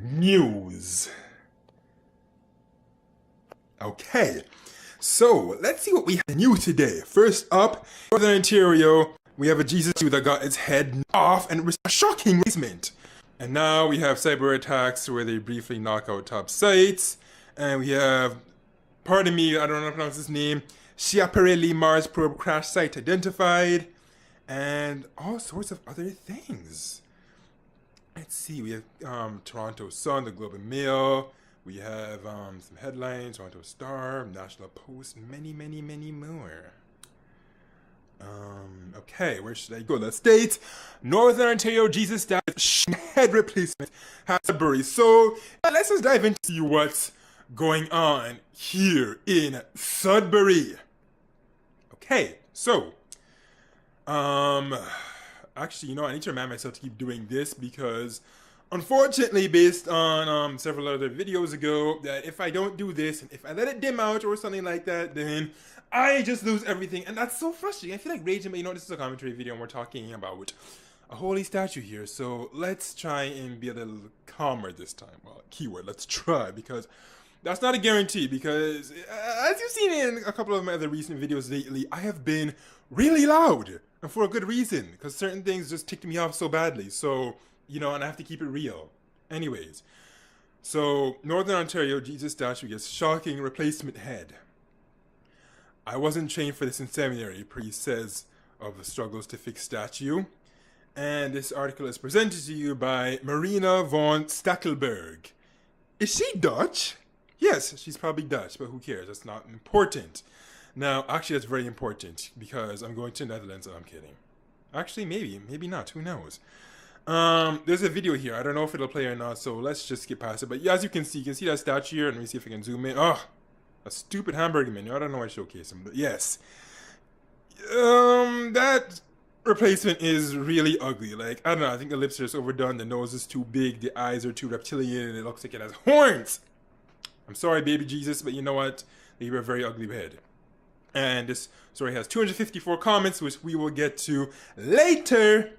news. Okay, so let's see what we have new today. First up, Northern Ontario, we have a Jesus statue that got its head off and it was a shocking replacement. And now we have cyber attacks where they briefly knock out top sites. And we have, pardon me, I don't know how to pronounce his name, Schiaparelli Mars probe crash site identified. And all sorts of other things. Let's see, we have Toronto Sun, the Globe and Mail. We have some headlines, Toronto Star, National Post, many more. Okay, where should I go? The States, Northern Ontario Jesus statue head replacement has Sudbury. So let's just dive into what's going on here in Sudbury. Okay, so actually, I need to remind myself to keep doing this because unfortunately, based on several other videos ago, that if I don't do this and if I let it dim out or something like that, then I just lose everything, and that's so frustrating. I feel like raging, but this is a commentary video and we're talking about a holy statue here, so let's try and be a little calmer this time. Well, keyword, let's try, because that's not a guarantee, because as you've seen in a couple of my other recent videos lately, I have been really loud, and for a good reason, because certain things just ticked me off so badly, so, and I have to keep it real. Anyways, so Northern Ontario Jesus statue gets shocking replacement head. I wasn't trained for this in seminary, priest says of the struggles to fix statue. And this article is presented to you by Marina von Stackelberg. Is she Dutch? Yes, she's probably Dutch, but who cares? That's not important. Now, actually, that's very important because I'm going to the Netherlands and I'm kidding. Actually, maybe not. Who knows? There's a video here. I don't know if it'll play or not, so let's just skip past it. But yeah, as you can see that statue here. Let me see if I can zoom in. Oh, a stupid hamburger menu. I don't know why I showcase him, but yes. That replacement is really ugly. Like, I don't know. I think the lips are just overdone. The nose is too big. The eyes are too reptilian, and it looks like it has horns. I'm sorry, baby Jesus, but you know what? They have a very ugly head. And this story has 254 comments, which we will get to later.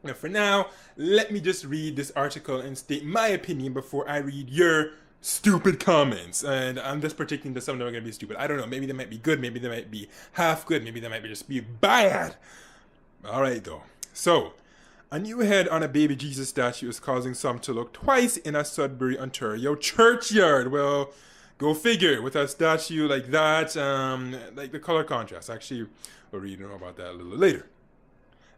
Now, for now, let me just read this article and state my opinion before I read your stupid comments. And I'm just predicting that some of them are going to be stupid. I don't know. Maybe they might be good. Maybe they might be half good. Maybe they might just be bad. All right, though. So, a new head on a baby Jesus statue is causing some to look twice in a Sudbury, Ontario churchyard. Well, go figure. With a statue like that, like the color contrast. Actually, we'll read about that a little later.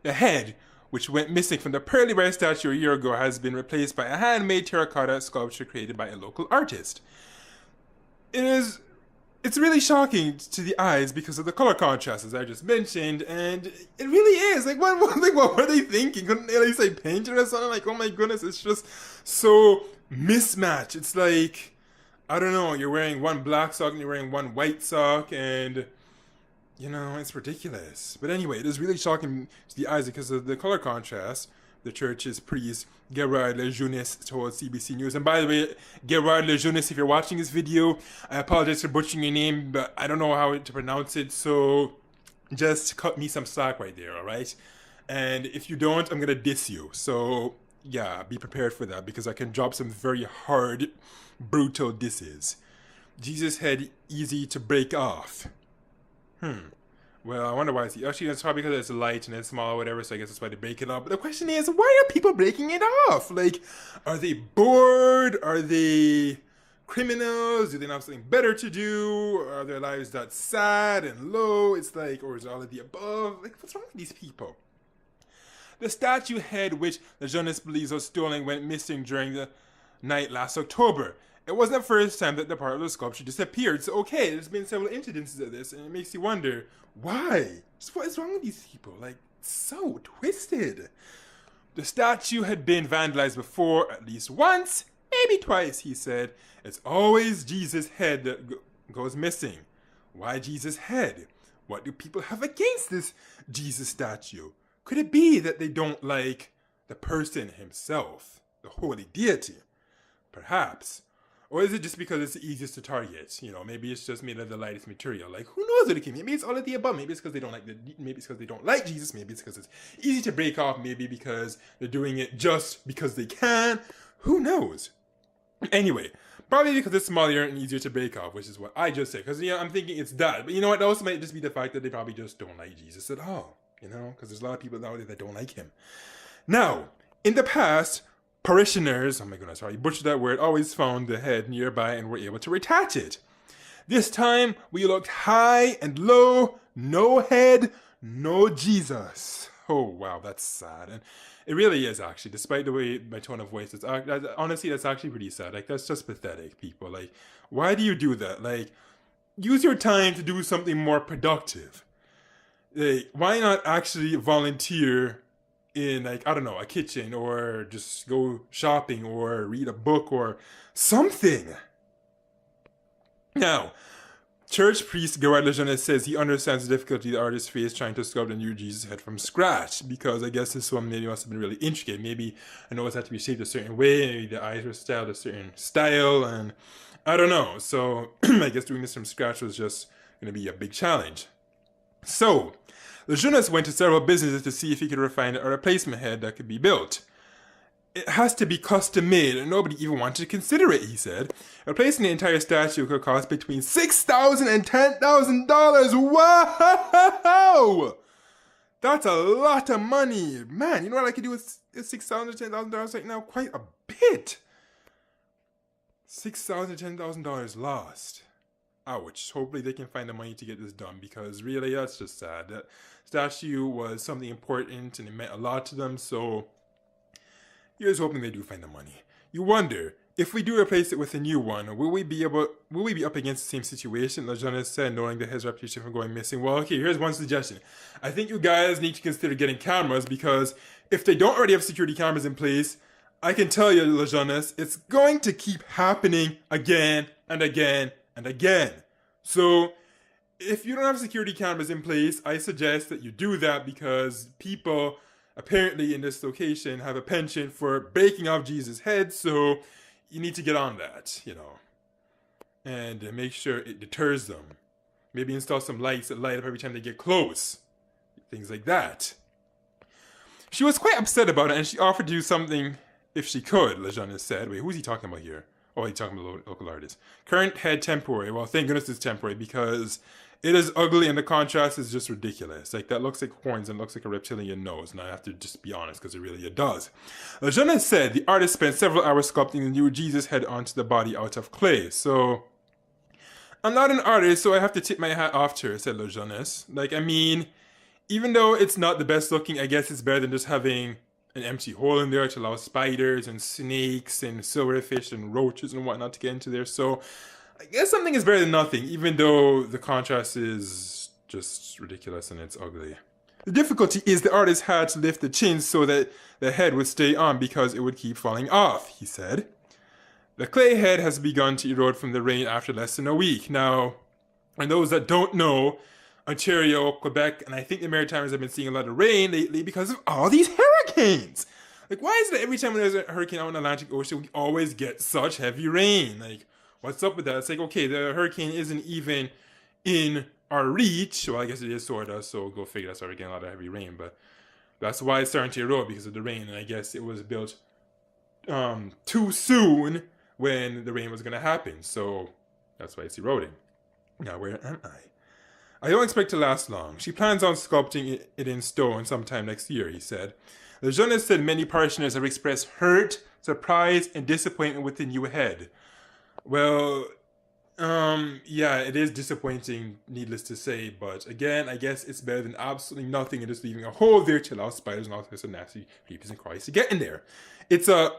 The head, which went missing from the pearly white statue a year ago, has been replaced by a handmade terracotta sculpture created by a local artist. It's really shocking to the eyes because of the color contrast, as I just mentioned, and it really is. Like, what were they thinking? Couldn't they at least paint it or something? Like, oh my goodness, it's just so mismatched. It's like, I don't know, you're wearing one black sock and you're wearing one white sock, and it's ridiculous. But anyway, it is really shocking to the eyes because of the color contrast. The church's priest, Gerard Lejeunesse, told CBC News. And by the way, Gerard Lejeunesse, if you're watching this video, I apologize for butchering your name, but I don't know how to pronounce it, so just cut me some slack right there, alright? And if you don't, I'm gonna diss you. So, yeah, be prepared for that, because I can drop some very hard, brutal disses. Jesus' head easy to break off. Well, I wonder why it's... Actually, that's probably because it's light and it's small or whatever, so I guess that's why they break it up. But the question is, why are people breaking it off? Like, are they bored? Are they criminals? Do they not have something better to do? Are their lives that sad and low? It's like, or is it all of the above? Like, what's wrong with these people? The statue head, which the journalist believes was stolen, went missing during the night last October. It wasn't the first time that the part of the sculpture disappeared. So, okay, there's been several incidences of this, and it makes you wonder, why? Just what is wrong with these people? Like, so twisted. The statue had been vandalized before, at least once, maybe twice, he said. It's always Jesus' head that goes missing. Why Jesus' head? What do people have against this Jesus statue? Could it be that they don't like the person himself, the holy deity? Perhaps. Or is it just because it's the easiest to target? Maybe it's just made of the lightest material. Like, who knows what it can be? Maybe it's all of the above. Maybe it's because they don't like Jesus. Maybe it's because it's easy to break off. Maybe because they're doing it just because they can. Who knows? Anyway, probably because it's smaller and easier to break off, which is what I just said. Because, I'm thinking it's that. But you know what? It also might just be the fact that they probably just don't like Jesus at all. Because there's a lot of people out there that don't like him. Now, in the past, parishioners, oh my goodness, sorry, butchered that word, always found the head nearby and were able to retach it. This time, we looked high and low, no head, no Jesus. Oh, wow, that's sad. And it really is, actually, despite the way my tone of voice is. Honestly, that's actually pretty sad. Like, that's just pathetic, people. Like, why do you do that? Like, use your time to do something more productive. Like, why not actually volunteer in, like, I don't know, a kitchen, or just go shopping, or read a book, or something? Now, church priest Gerard Lejeune says he understands the difficulty the artist faced trying to sculpt a new Jesus head from scratch, because I guess this one maybe must have been really intricate. Maybe I know it's had to be shaped a certain way, maybe the eyes were styled a certain style, and I don't know. So I guess doing this from scratch was just going to be a big challenge. So Lejeune went to several businesses to see if he could refine a replacement head that could be built. It has to be custom made, and nobody even wanted to consider it, he said. Replacing the entire statue could cost between $6,000 and $10,000. Wow! That's a lot of money. Man, you know what I could do with $6,000 to $10,000 right now? Quite a bit. $6,000 to $10,000 lost. Ouch. Hopefully they can find the money to get this done, because really that's just sad. That statue was something important and it meant a lot to them, so here's hoping they do find the money. You wonder, if we do replace it with a new one, will we be up against the same situation? Lejeune said, knowing that his reputation from going missing. Well, okay, here's one suggestion. I think you guys need to consider getting cameras, because if they don't already have security cameras in place, I can tell you, Lejeune, it's going to keep happening again and again and again. So, if you don't have security cameras in place, I suggest that you do that, because people apparently in this location have a penchant for breaking off Jesus' head, so you need to get on that, and make sure it deters them. Maybe install some lights that light up every time they get close. Things like that. She was quite upset about it, and she offered to do something if she could, Lejeune said. Wait, who's he talking about here? Oh, he's talking about the local artist. Current head temporary. Well, thank goodness it's temporary, because it is ugly and the contrast is just ridiculous. Like, that looks like horns and looks like a reptilian nose, and I have to just be honest, because it does. Lejeune said the artist spent several hours sculpting the new Jesus head onto the body out of clay. So, I'm not an artist, so I have to tip my hat off to her, said Lejeune. Like, I mean, even though it's not the best looking, I guess it's better than just having an empty hole in there to allow spiders and snakes and silverfish and roaches and whatnot to get into there. So I guess something is better than nothing, even though the contrast is just ridiculous and it's ugly. The difficulty is the artist had to lift the chin so that the head would stay on, because it would keep falling off, he said. The clay head has begun to erode from the rain after less than a week. Now, and those that don't know, Ontario, Quebec, and I think the Maritimes have been seeing a lot of rain lately because of all these hurricanes. Like, why is it that every time there's a hurricane out in the Atlantic Ocean, we always get such heavy rain? Like, what's up with that? It's like, okay, the hurricane isn't even in our reach. Well, I guess it is sort of, so go figure, that's why we're getting a lot of heavy rain. But that's why it's starting to erode, because of the rain. And I guess it was built too soon when the rain was going to happen. So that's why it's eroding. Now, where am I? I don't expect to last long. She plans on sculpting it in stone sometime next year, he said. Lejeune said many parishioners have expressed hurt, surprise, and disappointment with the new head. Well, yeah, it is disappointing, needless to say, but again, I guess it's better than absolutely nothing and just leaving a hole there to allow spiders and all sorts of nasty creepers and crawlies to get in there. It's a...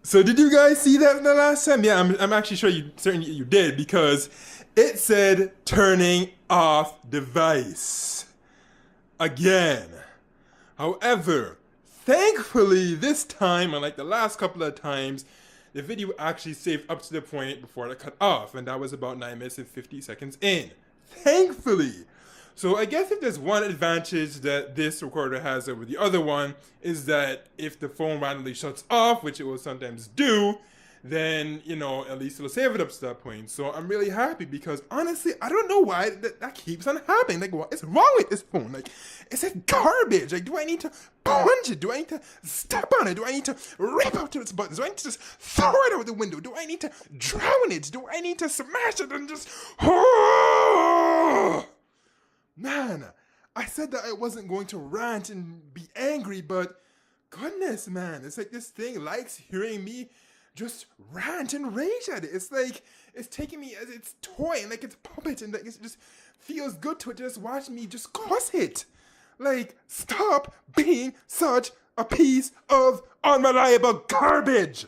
So did you guys see that the last time? Yeah, I'm actually sure you did, because it said turning off device again. However, thankfully this time, unlike the last couple of times, the video actually saved up to the point before it cut off, and that was about 9 minutes and 50 seconds in. Thankfully. So I guess if there's one advantage that this recorder has over the other one is that if the phone randomly shuts off, which it will sometimes do, then, you know, at least it'll save it up to that point. So I'm really happy because honestly, I don't know why that keeps on happening. Like, what is wrong with this phone? Like, is it garbage? Like, do I need to punch it? Do I need to step on it? Do I need to rip out its buttons? Do I need to just throw it out the window? Do I need to drown it? Do I need to smash it and just... Man, I said that I wasn't going to rant and be angry, but goodness, man, it's like this thing likes hearing me just rant and rage at it. It's like it's taking me as its toy and like its puppet, and like it just feels good to it to just watch me just cuss it. Like, stop being such a piece of unreliable garbage.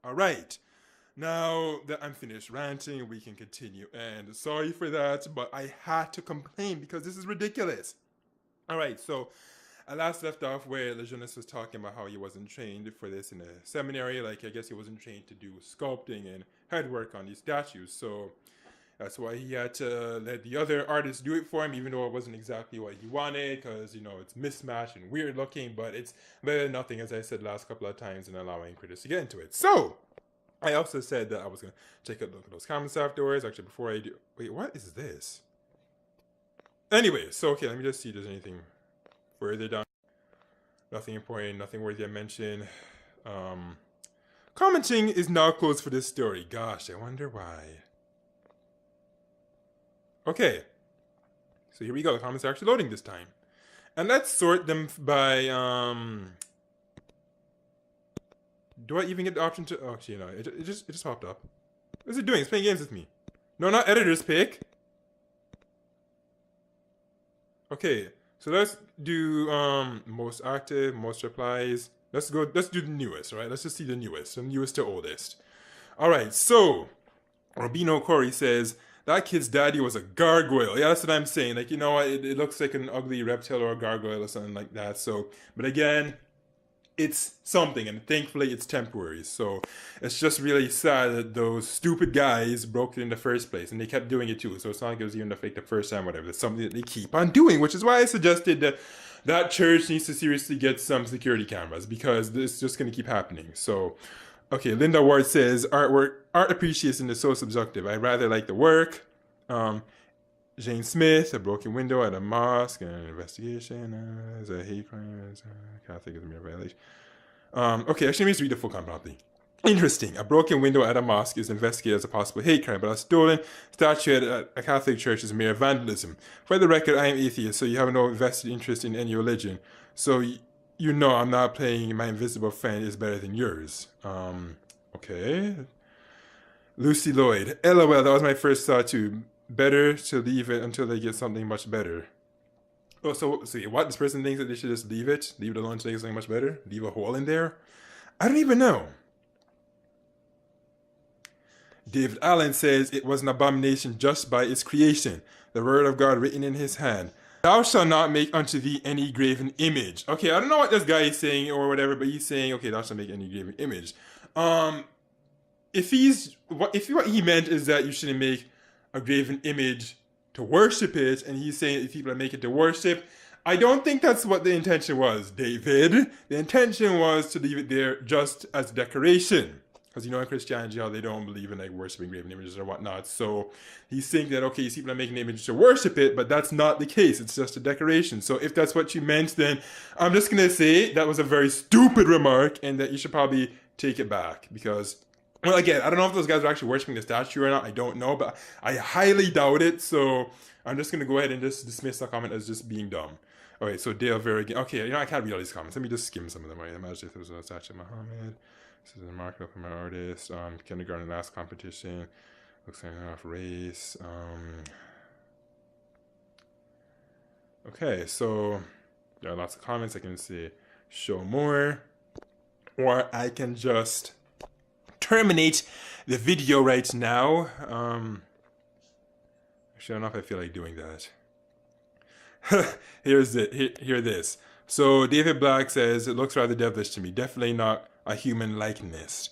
All right. Now that I'm finished ranting, we can continue. And sorry for that, but I had to complain because this is ridiculous. All right, so I last left off where Lejeunesse was talking about how he wasn't trained for this in a seminary. Like, I guess he wasn't trained to do sculpting and headwork on these statues. So that's why he had to let the other artists do it for him, even though it wasn't exactly what he wanted, because, you know, it's mismatched and weird looking, but it's better than nothing, as I said last couple of times, and allowing critics to get into it. So I also said that I was going to take a look at those comments afterwards. Actually, before I do... Wait, what is this? Anyway, so, okay, let me just see if there's anything further down. Nothing important, nothing worthy of mention. Commenting is now closed for this story. Gosh, I wonder why. Okay. So here we go. The comments are actually loading this time. And let's sort them by... Do I even get the option to... Oh, actually, no. It just popped up. What is it doing? It's playing games with me. No, not editor's pick. Okay. So let's do most active, most replies. Let's do the newest, right? Let's just see the newest. From newest to oldest. Alright, so Robino Corey says, that kid's daddy was a gargoyle. Yeah, that's what I'm saying. Like, you know what? It looks like an ugly reptile or a gargoyle or something like that. So, but again... it's something, and thankfully it's temporary. So it's just really sad that those stupid guys broke it in the first place, and they kept doing it too. So it's not like it was even the fake the first time, whatever. It's something that they keep on doing, which is why I suggested that that church needs to seriously get some security cameras, because this is just going to keep happening. So, okay, Linda Ward says, art appreciation is so subjective. I rather like the work. Jane Smith, a broken window at a mosque, an investigation as a hate crime, as a Catholic is a mere violation. Okay, actually, let me just read the full comment properly. Interesting. A broken window at a mosque is investigated as a possible hate crime, but a stolen statue at a Catholic church is mere vandalism. For the record, I am atheist, so you have no vested interest in any religion. So you know I'm not playing my invisible friend is better than yours. Okay. Lucy Lloyd. LOL, that was my first thought too. Better to leave it until they get something much better. Oh, so see what this person thinks that they should just leave it alone until they get something much better. Leave a hole in there. I don't even know. David Allen says it was an abomination just by its creation. The word of God written in his hand. Thou shalt not make unto thee any graven image. Okay, I don't know what this guy is saying or whatever, but he's saying, okay, thou shalt make any graven image. If what he meant is that you shouldn't make a graven image to worship it, and he's saying if people make it to worship, I don't think that's what the intention was, David. The intention was to leave it there just as decoration, because you know in Christianity how they don't believe in like worshiping graven images or whatnot. So he's saying that okay, people are making an image to worship it, but that's not the case. It's just a decoration. So if that's what you meant, then I'm just gonna say that was a very stupid remark, and that you should probably take it back, because. Well, again, I don't know if those guys are actually worshiping the statue or not. I don't know, but I highly doubt it. So I'm just going to go ahead and just dismiss that comment as just being dumb. Okay, so Dale Verrigan. Okay, you know, I can't read all these comments. Let me just skim some of them. Right? Imagine if there was a statue of Muhammad. This is a market from my artist. Kindergarten last competition. Looks like enough race. Okay, so there are lots of comments. I can say show more. Or I can just... terminate the video right now. Actually, I don't know if I feel like doing that. Hear this. So David Black says, it looks rather devilish to me. Definitely not a human likeness.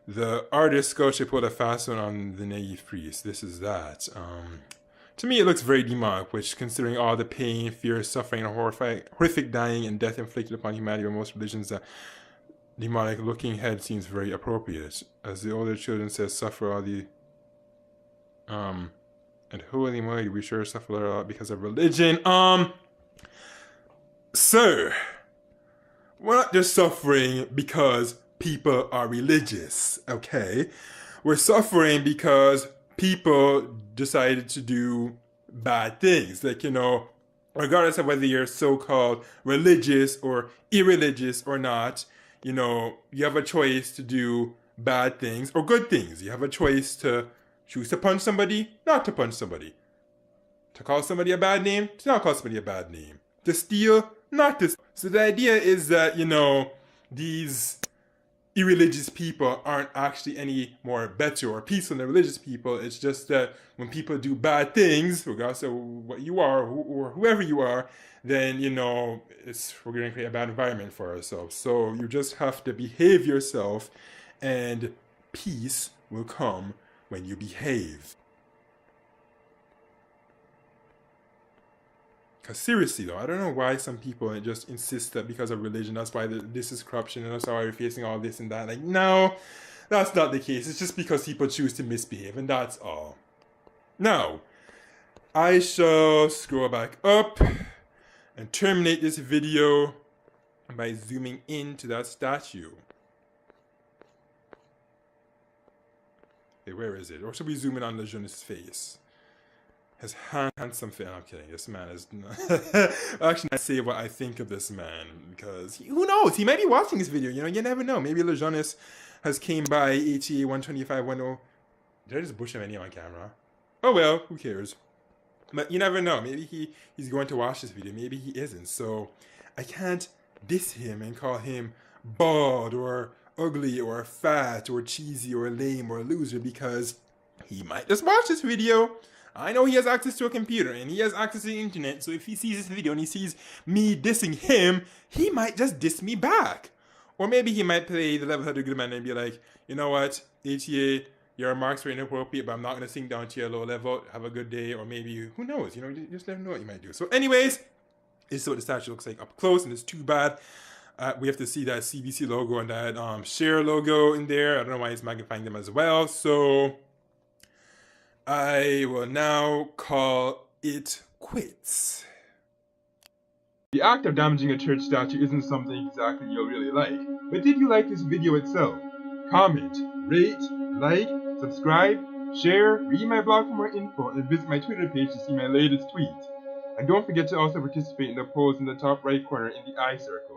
The artist sculpture put a fast one on the naive priest. This is that. To me, it looks very demonic, which, considering all the pain, fear, suffering, and horrific dying and death inflicted upon humanity by most religions, the demonic-looking head seems very appropriate. As the older children says, suffer all the and holy moly, we sure suffer a lot because of religion. Sir, we're not just suffering because people are religious, okay? We're suffering because people decided to do bad things. Like, regardless of whether you're so-called religious or irreligious or not, you have a choice to do bad things or good things. You have a choice to choose to punch somebody, not to punch somebody. To call somebody a bad name, to not call somebody a bad name. To steal, not to steal. So the idea is that, these irreligious people aren't actually any more better or peaceful than religious people. It's just that when people do bad things, regardless of what you are or whoever you are, then, we're going to create a bad environment for ourselves. So you just have to behave yourself and peace will come when you behave. Because seriously though, I don't know why some people just insist that because of religion, that's why this is corruption and that's why we're facing all this and that. Like, no, that's not the case. It's just because people choose to misbehave and that's all. Now, I shall scroll back up and terminate this video by zooming into that statue. Hey, where is it? Or should we zoom in on Legion's face? His handsome face. I'm kidding. This man is actually not say what I think of this man because who knows? He might be watching this video. You never know. Maybe Legionus has came by ATA 12510. Did I just bush him any on camera? Oh well, who cares? But you never know. Maybe he's going to watch this video. Maybe he isn't. So I can't diss him and call him bald or ugly or fat or cheesy or lame or a loser because he might just watch this video. I know he has access to a computer and he has access to the internet, so if he sees this video and he sees me dissing him, he might just diss me back. Or maybe he might play the level-headed good man and be like, you know what, ATA, your remarks were inappropriate, but I'm not going to sink down to your low level. Have a good day. Or maybe, who knows, you just never know what you might do. So anyways, this is what the statue looks like up close, and it's too bad. We have to see that CBC logo and that share logo in there. I don't know why he's magnifying them as well. So I will now call it quits. The act of damaging a church statue isn't something exactly you'll really like. But did you like this video itself? Comment, rate, like, subscribe, share, read my blog for more info, and visit my Twitter page to see my latest tweets. And don't forget to also participate in the polls in the top right corner in the I circle.